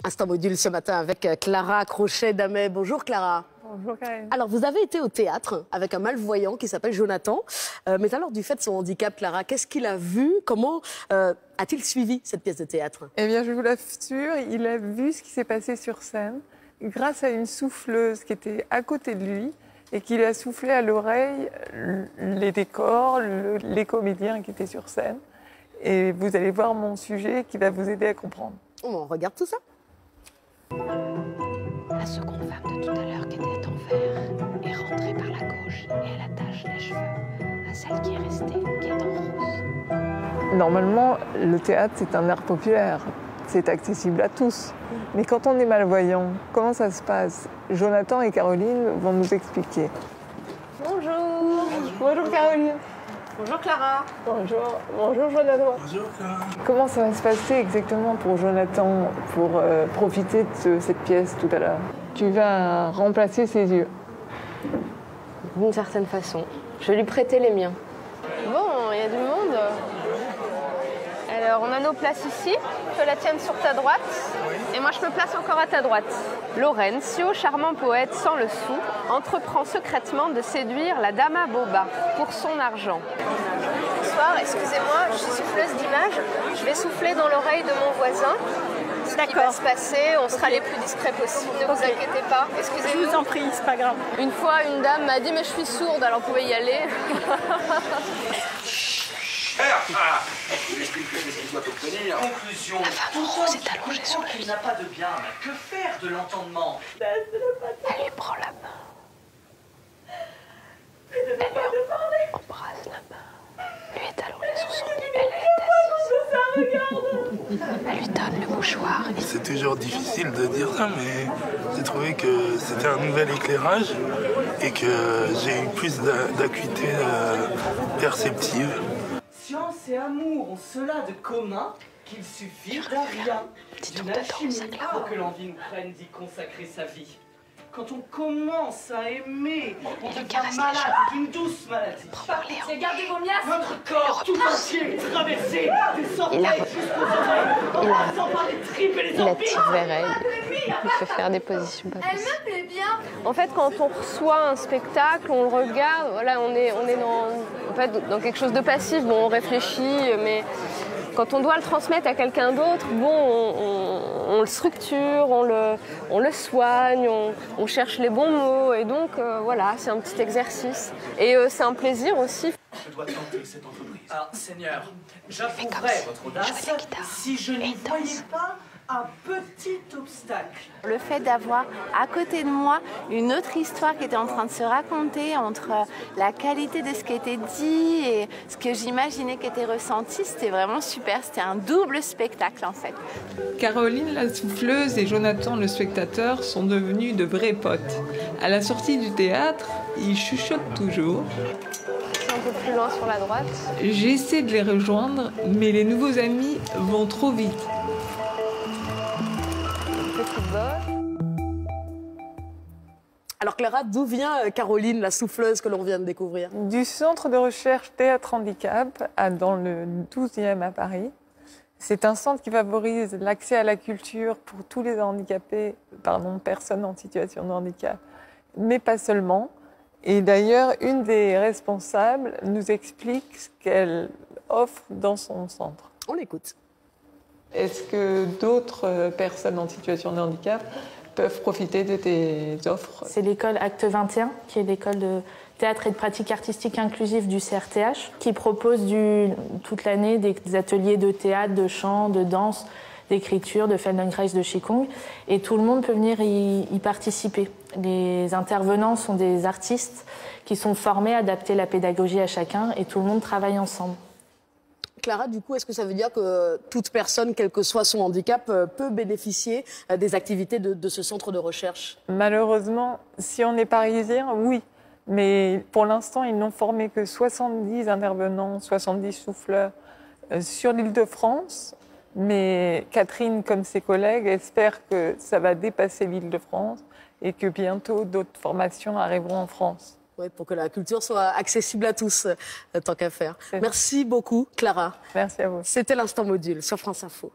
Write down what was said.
Instant module ce matin avec Clara Crochet-Damet. Bonjour Clara. Bonjour Karine. Alors vous avez été au théâtre avec un malvoyant qui s'appelle Jonathan. Mais alors du fait de son handicap, Clara, qu'est-ce qu'il a vu? Comment a-t-il suivi cette pièce de théâtre? Eh bien, je vous l'assure, il a vu ce qui s'est passé sur scène grâce à une souffleuse qui était à côté de lui et qui lui a soufflé à l'oreille les décors, les comédiens qui étaient sur scène. Et vous allez voir mon sujet qui va vous aider à comprendre. On regarde tout ça. La seconde femme de tout à l'heure qui était en vert est rentrée par la gauche et elle attache les cheveux à celle qui est restée, qui est en rose. Normalement, le théâtre, c'est un art populaire. C'est accessible à tous. Mais quand on est malvoyant, comment ça se passe? Jonathan et Caroline vont nous expliquer. Bonjour. Bonjour Caroline. Bonjour Clara. Bonjour. Bonjour Jonathan. Bonjour Clara. Comment ça va se passer exactement pour Jonathan pour profiter de cette pièce tout à l'heure? Tu vas remplacer ses yeux. D'une certaine façon. Je vais lui prêter les miens. Bon, il y a du monde. Alors, on a nos places ici. Tu peux la tienne sur ta droite. Et moi, je me place encore à ta droite. Laurencio, charmant poète sans le sou, entreprend secrètement de séduire la dama boba pour son argent. Bonsoir, excusez-moi, je suis souffleuse d'image. Je vais souffler dans l'oreille de mon voisin. Ce qui va se passer, on sera les plus discrets possible. Ne vous inquiétez pas. Excusez-moi. Je vous en prie, c'est pas grave. Une fois, une dame m'a dit « mais je suis sourde, alors vous pouvez y aller ». Je vous explique ce qu'il doit obtenir. Conclusion. Tout rose est allongée sur le lit. Il n'a pas de bien. Que faire de l'entendement? Elle lui prend la main. Elle lui embrasse la main. Lui est allongée sur son lit. Elle est assise. Elle lui donne le mouchoir. C'est toujours difficile de dire ça, mais j'ai trouvé que c'était un nouvel éclairage et que j'ai eu plus d'acuité perceptive. Science et amour ont cela de commun qu'il suffit d'un rien. Dis-donc D'une dedans, alchimie ça claque. pour que l'envie nous prenne d'y consacrer sa vie. Quand on commence à aimer, on devient caresse les malade d'une douce maladie. Prends-les en Gardez vos miasmes. Notre corps tout entier est traversé des orteils Il a- jusqu'aux oreilles, en passant par les tripes et les Il la orbites. tire vers elle. Il fait faire des positions pas possibles. En fait, quand on reçoit un spectacle, on le regarde, voilà, on est dans quelque chose de passif. Bon, on réfléchit, mais quand on doit le transmettre à quelqu'un d'autre, bon, on le structure, on le soigne, on cherche les bons mots. Et donc, voilà, c'est un petit exercice. Et c'est un plaisir aussi. Je dois tenter cette entreprise. Ah, Seigneur, comme j'approuverai ça. votre Je audace joue de la guitare. si je n'y Et voyais danse. pas un petit obstacle. Le fait d'avoir à côté de moi une autre histoire qui était en train de se raconter entre la qualité de ce qui était dit et ce que j'imaginais qui était ressenti, c'était vraiment super. C'était un double spectacle en fait. Caroline la souffleuse et Jonathan le spectateur sont devenus de vrais potes. À la sortie du théâtre, ils chuchotent toujours. C'est un peu plus loin sur la droite. J'essaie de les rejoindre, mais les nouveaux amis vont trop vite. Petite bosse. Alors Clara, d'où vient Caroline, la souffleuse que l'on vient de découvrir? Du centre de recherche Théâtre Handicap, dans le 12e à Paris. C'est un centre qui favorise l'accès à la culture pour tous les handicapés, personnes en situation de handicap, mais pas seulement. Et d'ailleurs, une des responsables nous explique ce qu'elle offre dans son centre. On l'écoute. Est-ce que d'autres personnes en situation de handicap peuvent profiter de tes offres? C'est l'école Acte 21, qui est l'école de théâtre et de pratique artistique inclusive du CRTH, qui propose toute l'année des ateliers de théâtre, de chant, de danse, d'écriture, de Feldenkrais, de Qigong. Et tout le monde peut venir y participer. Les intervenants sont des artistes qui sont formés à adapter la pédagogie à chacun et tout le monde travaille ensemble. Clara, du coup, est-ce que ça veut dire que toute personne, quel que soit son handicap, peut bénéficier des activités de ce centre de recherche? Malheureusement, si on est parisien, oui. Mais pour l'instant, ils n'ont formé que 70 intervenants, 70 souffleurs sur l'Île-de-France. Mais Catherine, comme ses collègues, espère que ça va dépasser l'Île-de-France et que bientôt d'autres formations arriveront en France. Oui, pour que la culture soit accessible à tous, tant qu'à faire. C'est Merci beaucoup, Clara. Merci à vous. C'était l'Instant Module sur France Info.